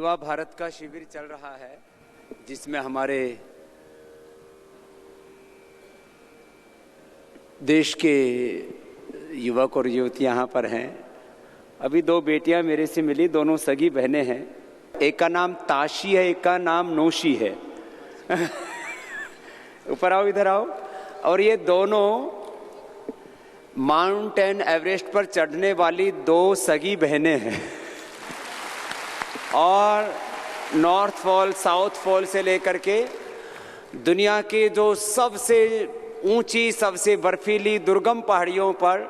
युवा भारत का शिविर चल रहा है, जिसमें हमारे देश के युवक और युवतियां यहाँ पर हैं। अभी दो बेटियां मेरे से मिली, दोनों सगी बहनें हैं। एक का नाम ताशी है, एक का नाम नोशी है। ऊपर आओ, इधर आओ। और ये दोनों माउंटेन एवरेस्ट पर चढ़ने वाली दो सगी बहनें हैं। और नॉर्थ पोल, साउथ पोल से लेकर के दुनिया के जो सबसे ऊंची, सबसे बर्फीली, दुर्गम पहाड़ियों पर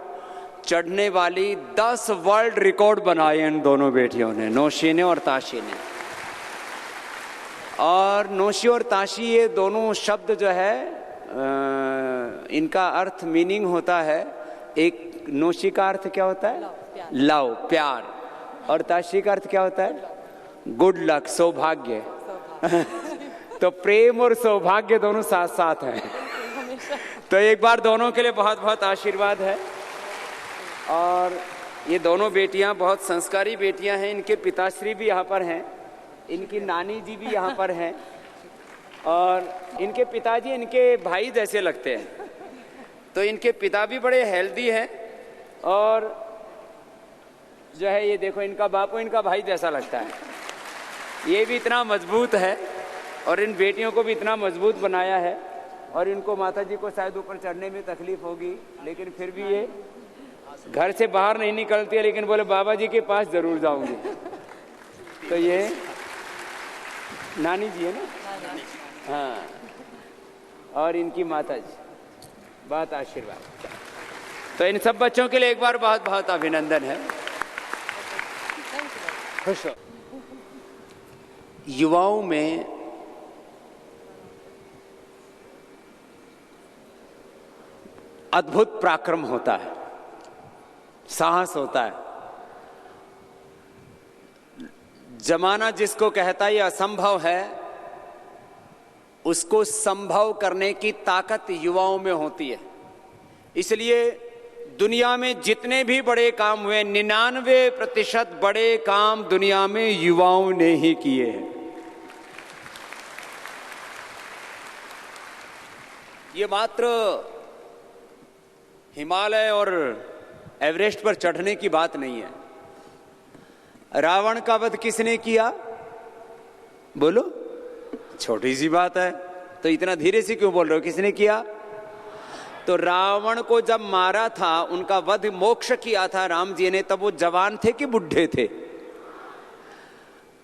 चढ़ने वाली 10 वर्ल्ड रिकॉर्ड बनाए इन दोनों बेटियों ने, नोशी ने और ताशी ने। और नोशी और ताशी, ये दोनों शब्द जो है इनका अर्थ, मीनिंग होता है, एक नोशी का अर्थ क्या होता है? लव, प्यार। और ताशी का अर्थ क्या होता है? गुड लक, सौभाग्य। तो प्रेम और सौभाग्य दोनों साथ साथ हैं। तो एक बार दोनों के लिए बहुत बहुत आशीर्वाद है। और ये दोनों बेटियां बहुत संस्कारी बेटियां हैं। इनके पिताश्री भी यहाँ पर हैं, इनकी नानी जी भी यहाँ पर हैं। और इनके पिताजी इनके भाई जैसे लगते हैं। तो इनके पिता भी बड़े हेल्दी हैं। और जो है ये देखो, इनका बापू इनका भाई जैसा लगता है। ये भी इतना मजबूत है और इन बेटियों को भी इतना मजबूत बनाया है। और इनको माता जी को शायद ऊपर चढ़ने में तकलीफ होगी, लेकिन फिर भी ये घर से बाहर नहीं निकलती है, लेकिन बोले बाबा जी के पास जरूर जाऊंगी। तो ये नानी जी है ना? हाँ। और इनकी माता जी, बहुत आशीर्वाद। तो इन सब बच्चों के लिए एक बार बहुत बहुत अभिनंदन है। खुश हो। युवाओं में अद्भुत पराक्रम होता है, साहस होता है। जमाना जिसको कहता है ये असंभव है, उसको संभव करने की ताकत युवाओं में होती है। इसलिए दुनिया में जितने भी बड़े काम हुए, 99% बड़े काम दुनिया में युवाओं ने ही किए हैं। ये मात्र हिमालय और एवरेस्ट पर चढ़ने की बात नहीं है। रावण का वध किसने किया? बोलो, छोटी सी बात है। तो इतना धीरे से क्यों बोल रहे हो? किसने किया? तो रावण को जब मारा था, उनका वध, मोक्ष किया था राम जी ने, तब वो जवान थे कि बुढ़े थे?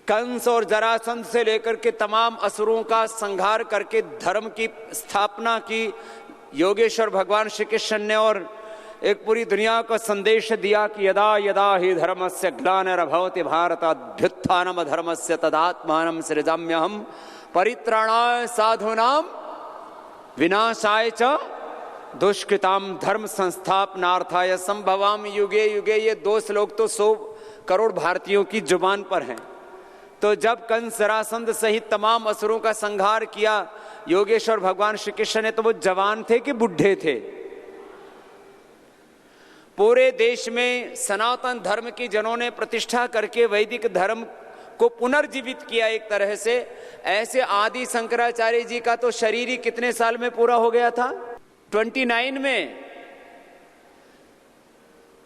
कंस और जरासंध से लेकर के तमाम असुरों का संहार करके धर्म की स्थापना की योगेश्वर भगवान श्री कृष्ण ने। और एक पूरी दुनिया को संदेश दिया कि यदा यदा हि धर्मस्य ग्लानिर्भवति भारत अभ्युत्थानम धर्मस्य तदात्मानं सृजाम्यहम् परित्राणाय साधूनां विनाशाय च दुष्कृताम धर्म संस्थापनार्थाय संभवामि युगे युगे। ये 2 श्लोक तो 100 करोड़ भारतीयों की जुबान पर हैं। तो जब कंस, जरासंध सहित तमाम असुरों का संहार किया योगेश्वर भगवान श्री कृष्ण ने, तो वो जवान थे कि बुढ़े थे? पूरे देश में सनातन धर्म की जिन्होंने प्रतिष्ठा करके वैदिक धर्म को पुनर्जीवित किया एक तरह से, ऐसे आदि शंकराचार्य जी का तो शरीर ही कितने साल में पूरा हो गया था? 29 में।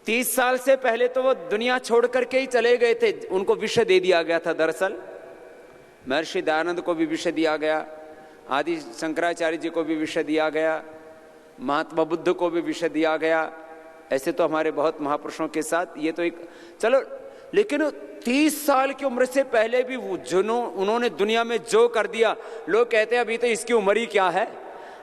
30 साल से पहले तो वो दुनिया छोड़ करके ही चले गए थे। उनको विषय दे दिया गया था। दरअसल महर्षि दयानंद को भी विषय दिया गया, आदि शंकराचार्य जी को भी विषय दिया गया, महात्मा बुद्ध को भी विषय दिया गया। ऐसे तो हमारे बहुत महापुरुषों के साथ ये तो एक, चलो, लेकिन 30 साल की उम्र से पहले भी उन्होंने दुनिया में जो कर दिया, लोग कहते हैं अभी तो इसकी उम्र ही क्या है।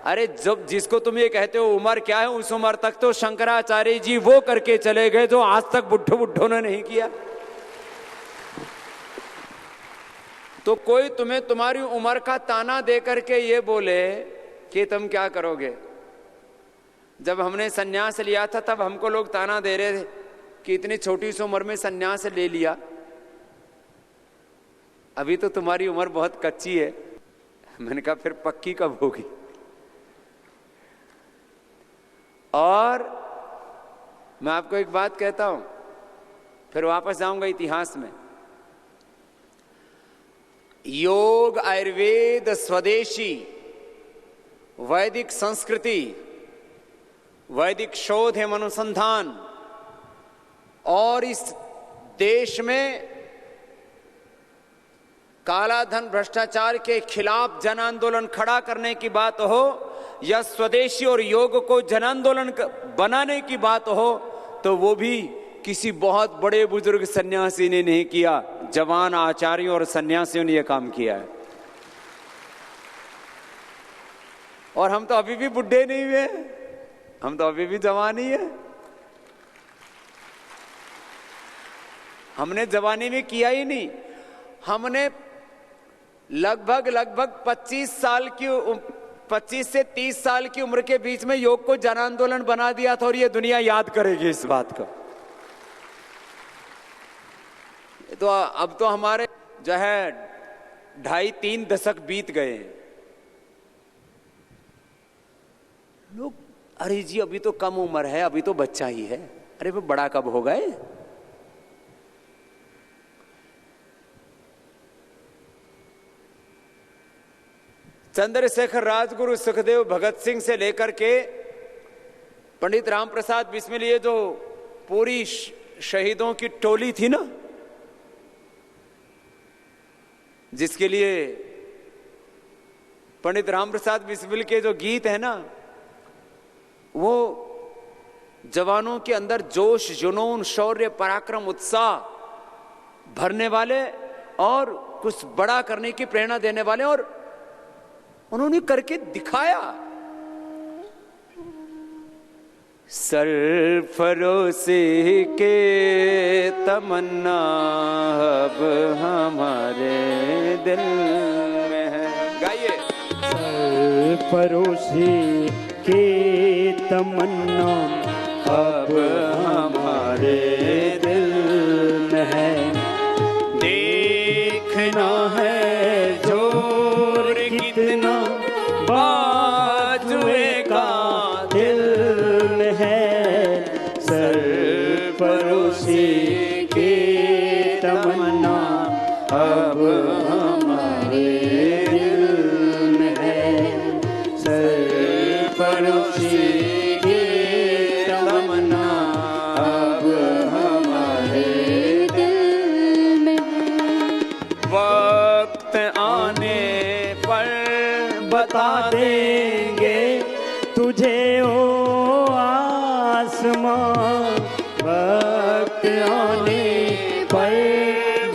अरे जब जिसको तुम ये कहते हो उम्र क्या है, उस उम्र तक तो शंकराचार्य जी वो करके चले गए जो आज तक बुढ़ों ने नहीं किया। तो कोई तुम्हें तुम्हारी उम्र का ताना दे करके ये बोले कि तुम क्या करोगे। जब हमने सन्यास लिया था तब हमको लोग ताना दे रहे थे कि इतनी छोटी सी उम्र में सन्यास ले लिया, अभी तो तुम्हारी उम्र बहुत कच्ची है। मैंने कहा फिर पक्की कब होगी? और मैं आपको एक बात कहता हूं, फिर वापस जाऊंगा इतिहास में। योग, आयुर्वेद, स्वदेशी, वैदिक संस्कृति, वैदिक शोध एवं अनुसंधान और इस देश में काला धन भ्रष्टाचार के खिलाफ जन आंदोलन खड़ा करने की बात हो या स्वदेशी और योग को जन आंदोलन बनाने की बात हो, तो वो भी किसी बहुत बड़े बुजुर्ग सन्यासी ने नहीं किया, जवान आचार्यों और सन्यासियों ने यह काम किया है। और हम तो अभी भी बुढ़े नहीं हुए, हम तो अभी भी जवान ही है। हमने जवानी में किया ही नहीं, हमने लगभग 25 से 30 साल की उम्र के बीच में योग को जन आंदोलन बना दिया था, और ये दुनिया याद करेगी इस बात को। तो अब तो हमारे जो है 2.5-3 दशक बीत गए हैं। लोग अरे जी अभी तो कम उम्र है, अभी तो बच्चा ही है, अरे वो बड़ा कब हो गए। चंद्रशेखर, राजगुरु, सुखदेव, भगत सिंह से लेकर के पंडित राम प्रसाद बिस्मिल, ये जो पूरी शहीदों की टोली थी ना, जिसके लिए पंडित राम प्रसाद बिस्मिल के जो गीत है ना, वो जवानों के अंदर जोश, जुनून, शौर्य, पराक्रम, उत्साह भरने वाले और कुछ बड़ा करने की प्रेरणा देने वाले, और उन्होंने करके दिखाया। सरफरोशी के तमन्ना अब हमारे दिल में है। गाइए। सरफरोशी के तमन्ना अब हमारे दिल में है। देखना है जोर कितना बाजुए का दिल में है। सरफरोशी के तमन्ना अब हमारे दिल में है। सरफरोशी के तमन्ना अब हमारे दिल में है। वक्त आने पर बता देंगे तुझे ओ आसमां। वक्त आने पर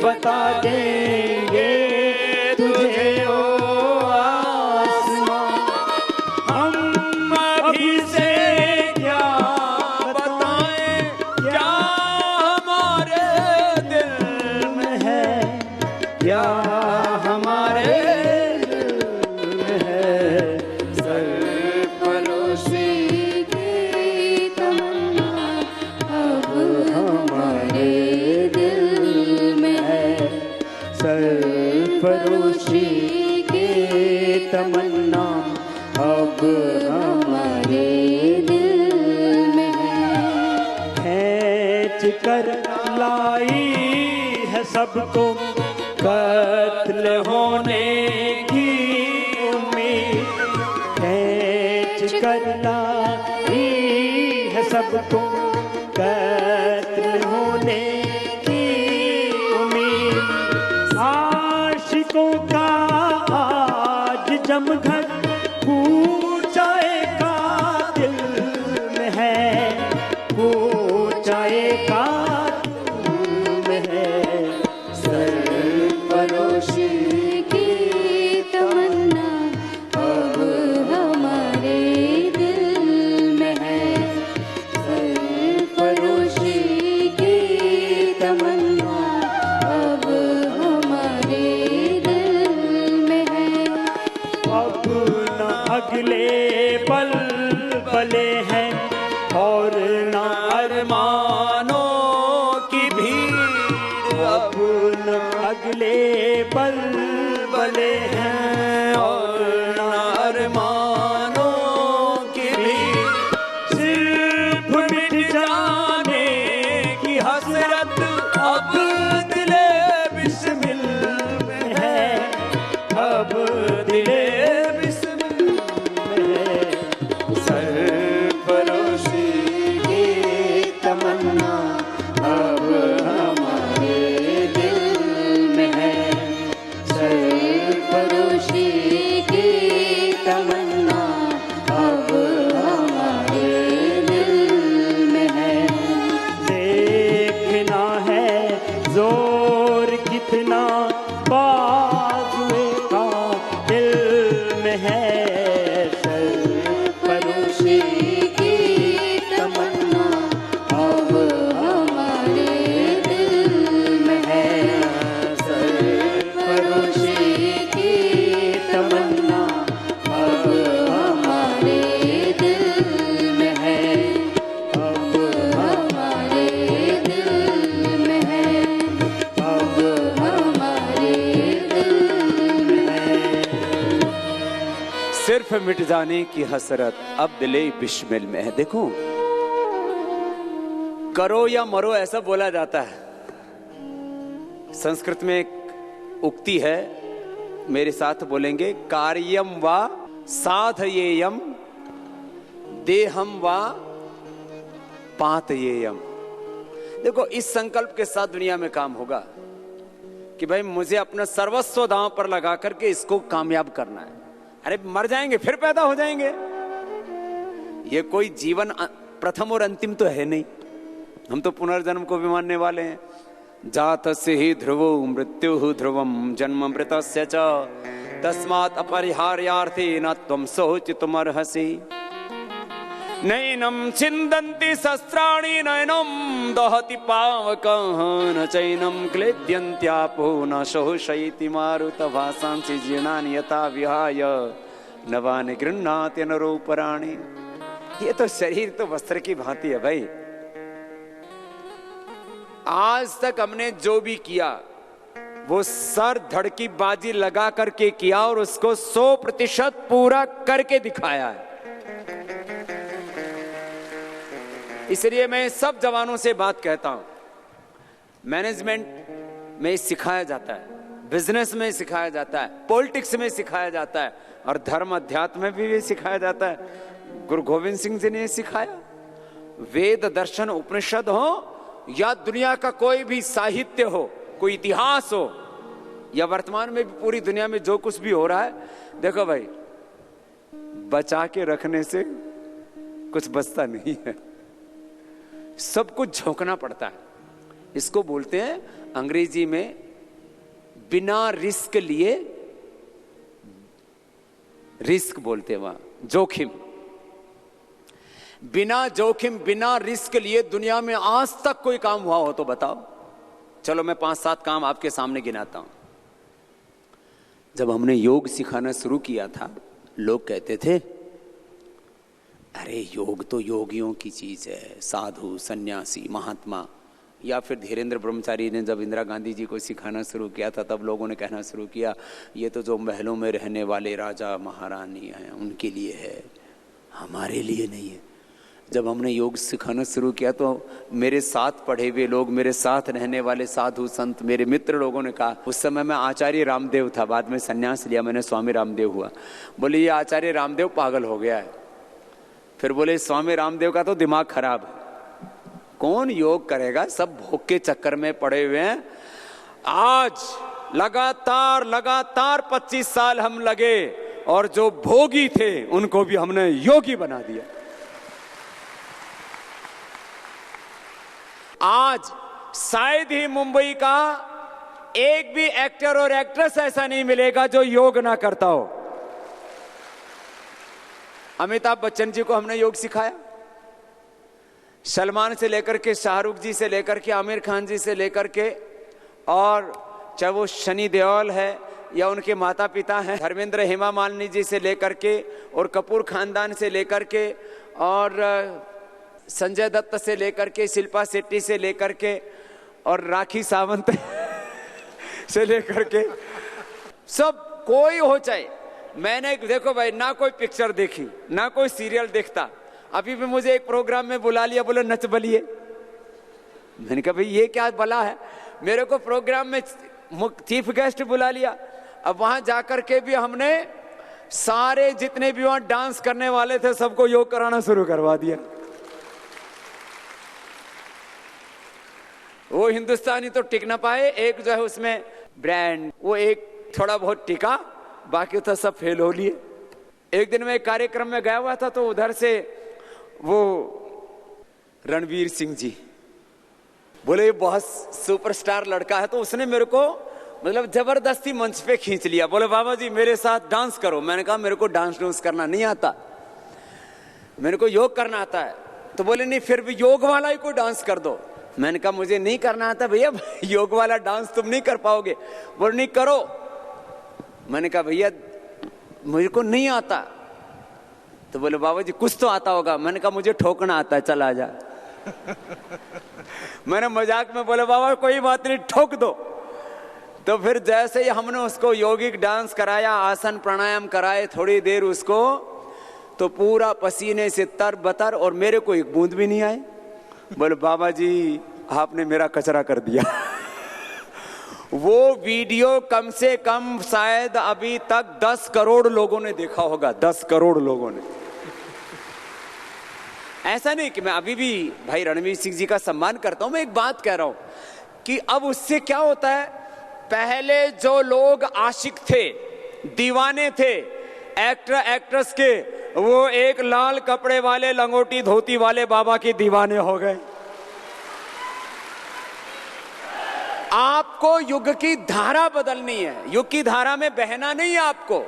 बता देंगे तुझे ओ आसमां। हम अभी से क्या बताएं, क्या हमारे दिल में है, क्या हमारे दिल में है। सरफरोशी की तमन्ना अब हमारे दिल में है। सरफरोशी की तमन्ना अब हमारे दिल में है। खींच कर लाई है सबको कत्ल होने की उम्मीद। खींच कर लाई है सबको कत्ल होने की उम्मीद। आशिकों का आज जमघट ऊंचाई का दिल में है। ऊंचाई का दिल में है। सरफरोशी की तमन्ना अब हमारे दिल में है। सरफरोशी की तमन्ना अब हमारे दिल में है। अब न अगले पल पले हैं और न अरमानों की भीड़। अब न अगले पल पले हैं और न अरमानों की भीड़। सिर्फ मिट जाने की हसरत अब दिले बिस्मिल में है। जुल्फ मिट जाने की हसरत अब दिले बिस्मिल में है। देखो, करो या मरो ऐसा बोला जाता है। संस्कृत में एक उक्ति है, मेरे साथ बोलेंगे, कार्यम वा साधयेयम देहम वा पातयेयम। देखो, इस संकल्प के साथ दुनिया में काम होगा कि भाई मुझे अपना सर्वस्व दांव पर लगा करके इसको कामयाब करना है। अरे मर जाएंगे फिर पैदा हो जाएंगे, ये कोई जीवन प्रथम और अंतिम तो है नहीं। हम तो पुनर्जन्म को भी मानने वाले हैं। जातस्य हि ध्रुवो मृत्युः ध्रुवम जन्म मृतस्य च तस्मात् अपरिहार्यार्थे न त्वं शोचितुमर्हसि। नैनं छिन्दन्ति शस्त्राणि नैनं दहति पावकः न चैनं क्लेद्यन्त्यापो न शोषयति मारुतभासांसि जीर्णानि यथा विहाय नवानि गृह्णाति नरोपराणि। ये तो शरीर तो वस्त्र की भांति है भाई। आज तक हमने जो भी किया वो सर धड़ की बाजी लगा करके किया और उसको 100% पूरा करके दिखाया है। इसलिए मैं सब जवानों से बात कहता हूं, मैनेजमेंट में सिखाया जाता है, बिजनेस में सिखाया जाता है, पॉलिटिक्स में सिखाया जाता है और धर्म अध्यात्म में भी सिखाया जाता है। गुरु गोविंद सिंह जी ने सिखाया। वेद दर्शन उपनिषद हो या दुनिया का कोई भी साहित्य हो, कोई इतिहास हो, या वर्तमान में भी पूरी दुनिया में जो कुछ भी हो रहा है, देखो भाई, बचा के रखने से कुछ बचता नहीं है, सब कुछ झोंकना पड़ता है। इसको बोलते हैं अंग्रेजी में बिना रिस्क लिए, रिस्क बोलते हैं वहां, जोखिम। बिना जोखिम बिना रिस्क लिए दुनिया में आज तक कोई काम हुआ हो तो बताओ। चलो मैं 5-7 काम आपके सामने गिनाता हूं। जब हमने योग सिखाना शुरू किया था, लोग कहते थे अरे योग तो योगियों की चीज है, साधु सन्यासी महात्मा। या फिर धीरेन्द्र ब्रह्मचारी ने जब इंदिरा गांधी जी को सिखाना शुरू किया था, तब लोगों ने कहना शुरू किया ये तो जो महलों में रहने वाले राजा महारानी हैं उनके लिए है, हमारे लिए नहीं है। जब हमने योग सिखाना शुरू किया तो मेरे साथ पढ़े हुए लोग, मेरे साथ रहने वाले साधु संत, मेरे मित्र लोगों ने कहा, उस समय मैं आचार्य रामदेव था, बाद में संन्यास लिया मैंने, स्वामी रामदेव हुआ। बोले ये आचार्य रामदेव पागल हो गया है। फिर बोले स्वामी रामदेव का तो दिमाग खराब है, कौन योग करेगा, सब भोग के चक्कर में पड़े हुए हैं। आज लगातार 25 साल हम लगे और जो भोगी थे उनको भी हमने योगी बना दिया। आज शायद ही मुंबई का एक भी एक्टर और एक्ट्रेस ऐसा नहीं मिलेगा जो योग ना करता हो। अमिताभ बच्चन जी को हमने योग सिखाया, सलमान से लेकर के, शाहरुख जी से लेकर के, आमिर खान जी से लेकर के, और चाहे वो सनी देओल है या उनके माता पिता हैं धर्मेंद्र हेमा मालिनी जी से लेकर के, और कपूर खानदान से लेकर के, और संजय दत्त से लेकर के, शिल्पा शेट्टी से लेकर के, और राखी सावंत से लेकर के, सब कोई हो चाहे। मैंने देखो भाई, ना कोई पिक्चर देखी ना कोई सीरियल देखता, अभी भी मुझे एक प्रोग्राम में बुला लिया, बोले नच बलिए। मैंने कहा भाई ये क्या बला है, मेरे को प्रोग्राम में चीफ गेस्ट बुला लिया। अब वहां जाकर के भी हमने सारे जितने भी वहां डांस करने वाले थे सबको योग कराना शुरू करवा दिया। वो हिंदुस्तानी तो टिक ना पाए, एक जो है उसमें ब्रांड, वो एक थोड़ा बहुत टिका, बाकी तो सब फेल हो लिए। एक दिन मैं एक कार्यक्रम में गया हुआ था, तो उधर से वो रणवीर सिंह जी बोले ये बहुत सुपरस्टार लड़का है, तो उसने मेरे को मतलब जबरदस्ती मंच पे खींच लिया। बोले बाबा जी मेरे साथ डांस करो। मैंने कहा मेरे को डांस करना नहीं आता, मेरे को योग करना आता है। तो बोले नहीं फिर भी योग वाला ही कोई डांस कर दो। मैंने कहा मुझे नहीं करना आता भैया, योग वाला डांस तुम नहीं कर पाओगे। बोले नहीं करो। मैंने कहा भैया मुझे को नहीं आता। तो बोले बाबा जी कुछ तो आता होगा। मैंने कहा मुझे ठोकना आता है, चल आ जा। मैंने मजाक में बोले बाबा कोई बात नहीं ठोक दो। तो फिर जैसे ही हमने उसको योगिक डांस कराया, आसन प्राणायाम कराए, थोड़ी देर उसको, तो पूरा पसीने से तरबतर, और मेरे को एक बूंद भी नहीं आए। बोले बाबा जी आपने मेरा कचरा कर दिया। वो वीडियो कम से कम शायद अभी तक 10 करोड़ लोगों ने देखा होगा, 10 करोड़ लोगों ने। ऐसा नहीं कि मैं अभी भी भाई रणवीर सिंह जी का सम्मान करता हूं, मैं एक बात कह रहा हूं कि अब उससे क्या होता है, पहले जो लोग आशिक थे, दीवाने थे एक्टर एक्ट्रेस के, वो एक लाल कपड़े वाले लंगोटी धोती वाले बाबा के दीवाने हो गए। आपको युग की धारा बदलनी है, युग की धारा में बहना नहीं है आपको।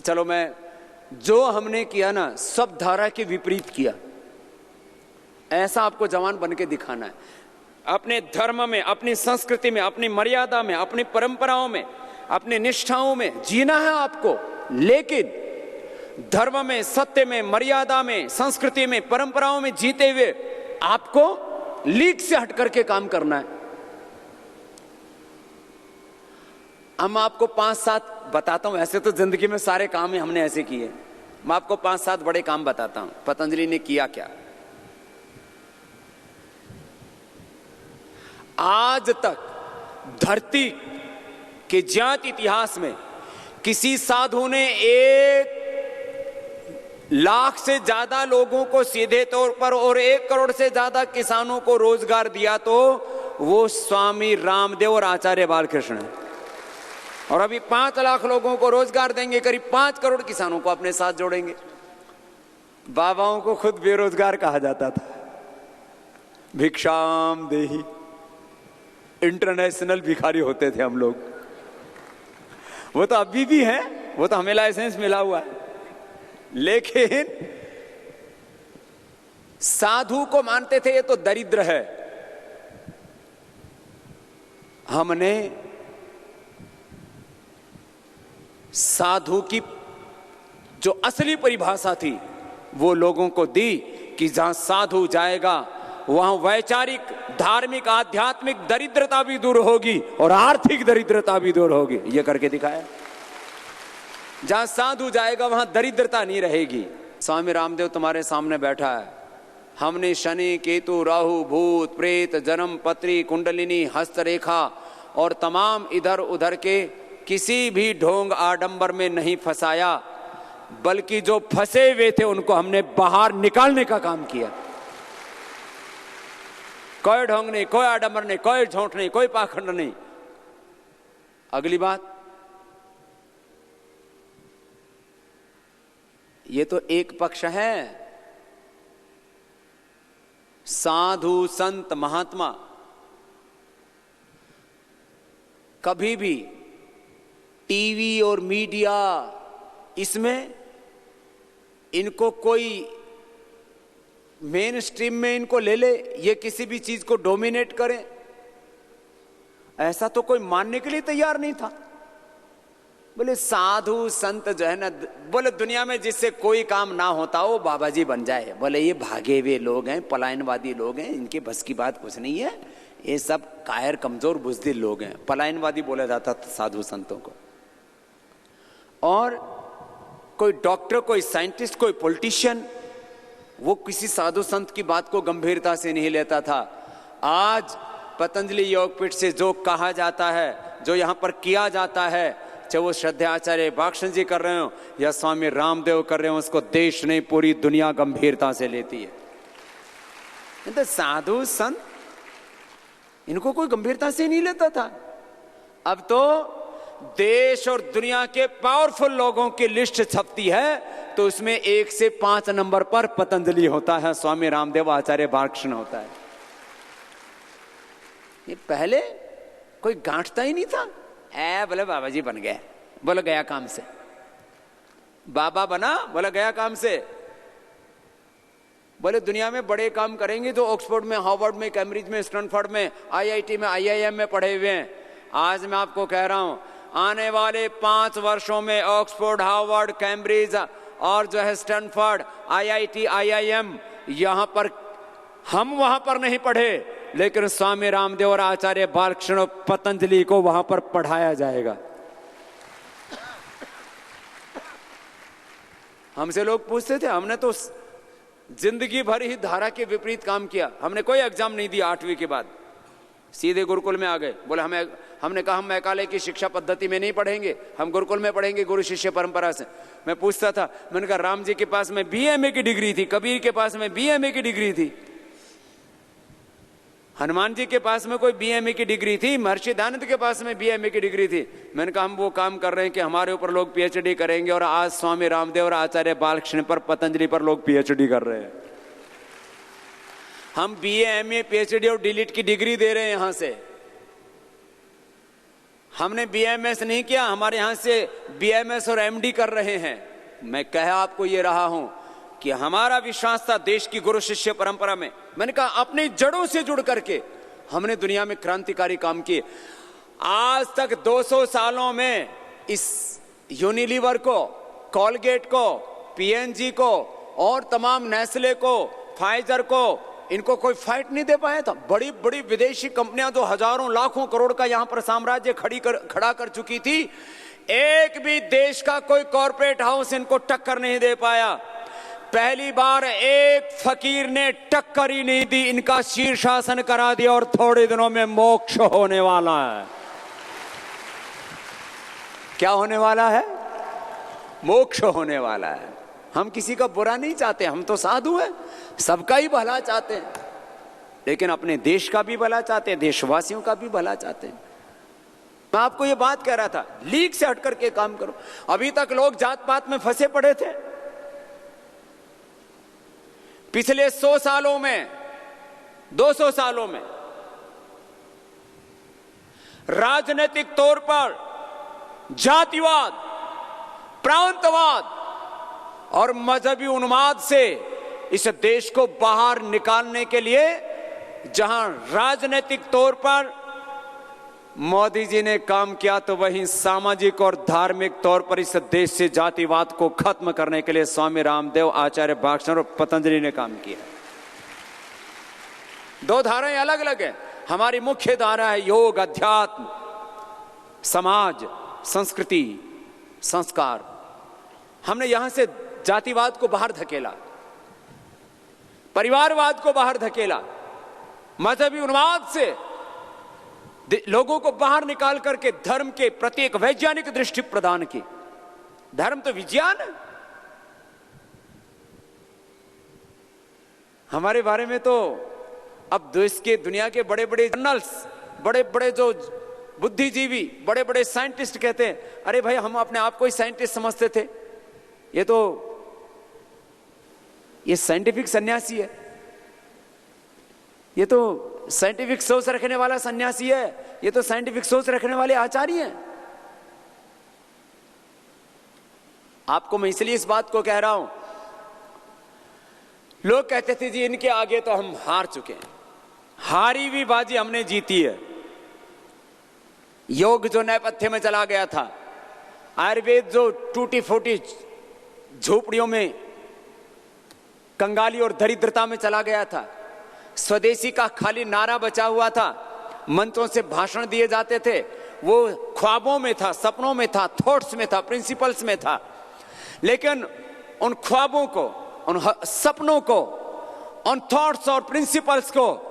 चलो मैं जो हमने किया ना सब धारा के विपरीत किया, ऐसा आपको जवान बन के दिखाना है। अपने धर्म में, अपनी संस्कृति में, अपनी मर्यादा में, अपनी परंपराओं में, अपनी निष्ठाओं में जीना है आपको, लेकिन धर्म में, सत्य में, मर्यादा में, संस्कृति में, परंपराओं में जीते हुए आपको लीक से हट करके काम करना है। हम आपको 5-7 बताता हूं, ऐसे तो जिंदगी में सारे काम ही हमने ऐसे किए, मैं आपको 5-7 बड़े काम बताता हूं पतंजलि ने किया क्या। आज तक धरती के ज्ञात इतिहास में किसी साधु ने 1 लाख से ज्यादा लोगों को सीधे तौर पर और 1 करोड़ से ज्यादा किसानों को रोजगार दिया तो वो स्वामी रामदेव और आचार्य बालकृष्ण है। और अभी 5 लाख लोगों को रोजगार देंगे, करीब 5 करोड़ किसानों को अपने साथ जोड़ेंगे। बाबाओं को खुद बेरोजगार कहा जाता था, भिक्षाम देही, इंटरनेशनल भिखारी होते थे हम लोग। वो तो अभी भी है, वो तो हमें लाइसेंस मिला हुआ है, लेकिन साधु को मानते थे ये तो दरिद्र है। हमने साधु की जो असली परिभाषा थी वो लोगों को दी कि जहां साधु जाएगा वहां वैचारिक, धार्मिक, आध्यात्मिक दरिद्रता भी दूर होगी और आर्थिक दरिद्रता भी दूर होगी। ये करके दिखाया। जहां साधु जाएगा वहां दरिद्रता नहीं रहेगी। स्वामी रामदेव तुम्हारे सामने बैठा है। हमने शनि, केतु, राहु, भूत, प्रेत, जन्म पत्री, कुंडलिनी, हस्तरेखा और तमाम इधर उधर के किसी भी ढोंग आडंबर में नहीं फंसाया, बल्कि जो फंसे हुए थे उनको हमने बाहर निकालने का काम किया। कोई ढोंग नहीं, कोई आडंबर नहीं, कोई झूठ नहीं, कोई पाखंड नहीं। अगली बात, ये तो एक पक्ष है। साधु, संत, महात्मा कभी भी टीवी और मीडिया इसमें इनको कोई मेन स्ट्रीम में इनको ले ले, ये किसी भी चीज को डोमिनेट करें, ऐसा तो कोई मानने के लिए तैयार नहीं था। बोले साधु संत जो है ना, बोले दुनिया में जिससे कोई काम ना होता हो बाबा जी बन जाए। बोले ये भागे हुए लोग हैं, पलायनवादी लोग हैं, इनके बस की बात कुछ नहीं है, ये सब कायर, कमजोर, बुजदिल लोग हैं। पलायनवादी बोला जाता था साधु संतों को। और कोई डॉक्टर, कोई साइंटिस्ट, कोई पॉलिटिशियन, वो किसी साधु संत की बात को गंभीरता से नहीं लेता था। आज पतंजलि योगपीठ से जो कहा जाता है, जो यहां पर किया जाता है, चाहे वो श्रद्धेय आचार्य बालकृष्ण जी कर रहे हो या स्वामी रामदेव कर रहे हो, उसको देश नहीं पूरी दुनिया गंभीरता से लेती है। तो साधु संत इनको कोई गंभीरता से नहीं लेता था। अब तो देश और दुनिया के पावरफुल लोगों की लिस्ट छपती है तो उसमें 1 से 5 नंबर पर पतंजलि होता है, स्वामी रामदेव, आचार्य बालकृष्ण होता है। ये पहले कोई गांठता ही नहीं था। बोले बाबा जी बन गए, बोले गया काम से। बाबा बना, बोले गया काम से। बोले दुनिया में बड़े काम करेंगे जो ऑक्सफोर्ड में, हार्वर्ड में, कैम्ब्रिज में, स्टैनफोर्ड में, आईआईटी में, आईआईएम में पढ़े हुए हैं। आज मैं आपको कह रहा हूं, आने वाले 5 वर्षों में ऑक्सफोर्ड, हार्वर्ड, कैम्ब्रिज और जो है स्टैनफोर्ड, आईआईटी, आईआईएम, यहां पर हम वहां पर नहीं पढ़े, लेकिन स्वामी रामदेव और आचार्य बालकृष्ण और पतंजलि को वहां पर पढ़ाया जाएगा। हमसे लोग पूछते थे, हमने तो जिंदगी भर ही धारा के विपरीत काम किया, हमने कोई एग्जाम नहीं दिया 8वीं के बाद, सीधे गुरुकुल में आ गए। बोले हमने कहा हम मैकाले की शिक्षा पद्धति में नहीं पढ़ेंगे, हम गुरुकुल में पढ़ेंगे गुरु शिष्य परंपरा से। मैं पूछता था, मैंने कहा राम जी के पास में बीएमए की डिग्री थी, कबीर के पास में बीएमए की डिग्री थी, हनुमान जी के पास में कोई बीएमए की डिग्री थी, महर्षि दयानंद के पास में बीएमए की डिग्री थी। मैंने कहा हम वो काम कर रहे हैं कि हमारे ऊपर लोग पीएचडी करेंगे, और आज स्वामी रामदेव और आचार्य बालकृष्ण पर, पतंजलि पर लोग पीएचडी कर रहे हैं। हम बीएमए पीएचडी और डीलिट की डिग्री दे रहे हैं यहां से। हमने बीएमएस नहीं किया, हमारे यहां से बीएमएस और एमडी कर रहे हैं। मैं कह आपको ये रहा हूं कि हमारा विश्वास था देश की गुरु शिष्य परंपरा में। मैंने कहा अपनी जड़ों से जुड़ करके हमने दुनिया में क्रांतिकारी काम किए। आज तक 200 सालों में इस यूनिलीवर को, कोलगेट को, पीएनजी को और तमाम नेस्ले को, फाइजर को, इनको कोई फाइट नहीं दे पाया था। बड़ी बड़ी विदेशी कंपनियां जो हजारों लाखों करोड़ का यहां पर साम्राज्य खड़ा कर चुकी थी, एक भी देश का कोई कॉर्पोरेट हाउस इनको टक्कर नहीं दे पाया। पहली बार एक फकीर ने टक्कर ही नहीं दी, इनका शीर्षासन करा दिया और थोड़े दिनों में मोक्ष होने वाला है। क्या होने वाला है? मोक्ष होने वाला है। हम किसी का बुरा नहीं चाहते, हम तो साधु हैं, सबका ही भला चाहते हैं, लेकिन अपने देश का भी भला चाहते हैं, देशवासियों का भी भला चाहते हैं। मैं आपको ये बात कह रहा था, लीक से हटकर के काम करो। अभी तक लोग जात पात में फंसे पड़े थे। पिछले 100 सालों में, 200 सालों में राजनीतिक तौर पर जातिवाद, प्रांतवाद और मजहबी उन्माद से इस देश को बाहर निकालने के लिए जहां राजनीतिक तौर पर मोदी जी ने काम किया, तो वहीं सामाजिक और धार्मिक तौर पर इस देश से जातिवाद को खत्म करने के लिए स्वामी रामदेव, आचार्य बालकृष्ण और पतंजलि ने काम किया। 2 धाराएं अलग अलग हैं। हमारी मुख्य धारा है योग, अध्यात्म, समाज, संस्कृति, संस्कार। हमने यहां से जातिवाद को बाहर धकेला, परिवारवाद को बाहर धकेला, मजहबी उन्माद से लोगों को बाहर निकाल करके धर्म के प्रति एक वैज्ञानिक दृष्टि प्रदान की। धर्म तो विज्ञान है। हमारे बारे में तो अब देश के, दुनिया के बड़े बड़े जर्नल्स, बड़े बड़े जो बुद्धिजीवी, बड़े बड़े साइंटिस्ट कहते हैं, अरे भाई हम अपने आप को ही साइंटिस्ट समझते थे, ये साइंटिफिक सन्यासी है, ये तो साइंटिफिक सोच रखने वाला सन्यासी है, ये तो साइंटिफिक सोच रखने वाले आचार्य हैं। आपको मैं इसलिए इस बात को कह रहा हूं, लोग कहते थे जी इनके आगे तो हम हार चुके हैं। हारी हुई बाजी हमने जीती है। योग जो नेपथ्य में चला गया था, आयुर्वेद जो टूटी फूटी झोपड़ियों में, कंगाली और दरिद्रता में चला गया था, स्वदेशी का खाली नारा बचा हुआ था, मंचों से भाषण दिए जाते थे, वो ख्वाबों में था, सपनों में था, थॉट्स में था, प्रिंसिपल्स में था। लेकिन उन ख्वाबों को, उन सपनों को, उन थॉट्स और प्रिंसिपल्स को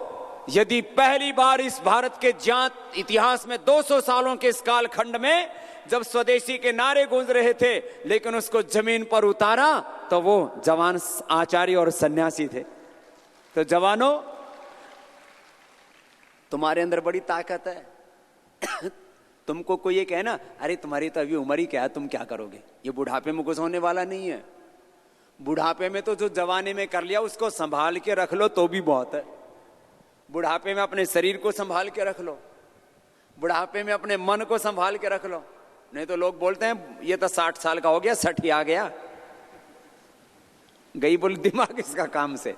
यदि पहली बार इस भारत के ज्ञात इतिहास में 200 सालों के इस कालखंड में जब स्वदेशी के नारे गूंज रहे थे, लेकिन उसको जमीन पर उतारा, तो वो जवान आचार्य और सन्यासी थे। तो जवानों, तुम्हारे अंदर बड़ी ताकत है। तुमको कोई ये कहे ना, अरे तुम्हारी तो अभी उम्र ही क्या है, तुम क्या करोगे, ये बुढ़ापे में कुछ होने वाला नहीं है। बुढ़ापे में तो जो जवानी में कर लिया उसको संभाल के रख लो तो भी बहुत है। बुढ़ापे में अपने शरीर को संभाल के रख लो, बुढ़ापे में अपने मन को संभाल के रख लो। नहीं तो लोग बोलते हैं ये तो 60 साल का हो गया, 60 ही आ गया, गई बोल दिमाग इसका काम से।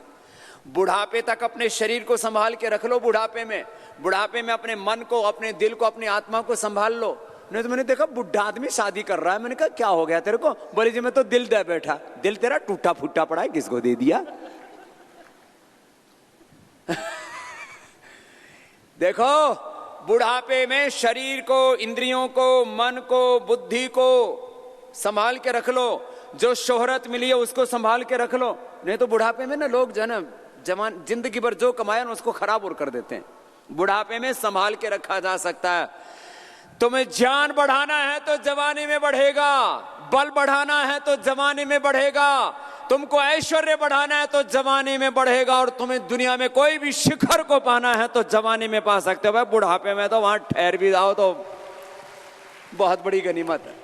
बुढ़ापे तक अपने शरीर को संभाल के रख लो। बुढ़ापे में अपने मन को, अपने दिल को, अपनी आत्मा को संभाल लो। नहीं तो मैंने देखा बुढ़ा आदमी शादी कर रहा है, मैंने कहा क्या हो गया तेरे को? बोले जी मैं तो दिल दे बैठा। दिल तेरा टूटा फूटा पड़ा है, किसको दे दिया? देखो बुढ़ापे में शरीर को, इंद्रियों को, मन को, बुद्धि को संभाल के रख लो। जो शोहरत मिली है उसको संभाल के रख लो, नहीं तो बुढ़ापे में ना लोग जो है ना जवान जिंदगी भर जो कमाया ना उसको खराब और कर देते हैं। बुढ़ापे में संभाल के रखा जा सकता है। तुम्हें ज्ञान बढ़ाना है तो जवानी में बढ़ेगा, बल बढ़ाना है तो जवानी में बढ़ेगा, तुमको ऐश्वर्य बढ़ाना है तो जवानी में बढ़ेगा, और तुम्हें दुनिया में कोई भी शिखर को पाना है तो जवानी में पा सकते हो। भाई बुढ़ापे में तो वहां ठहर भी जाओ तो बहुत बड़ी गनीमत है।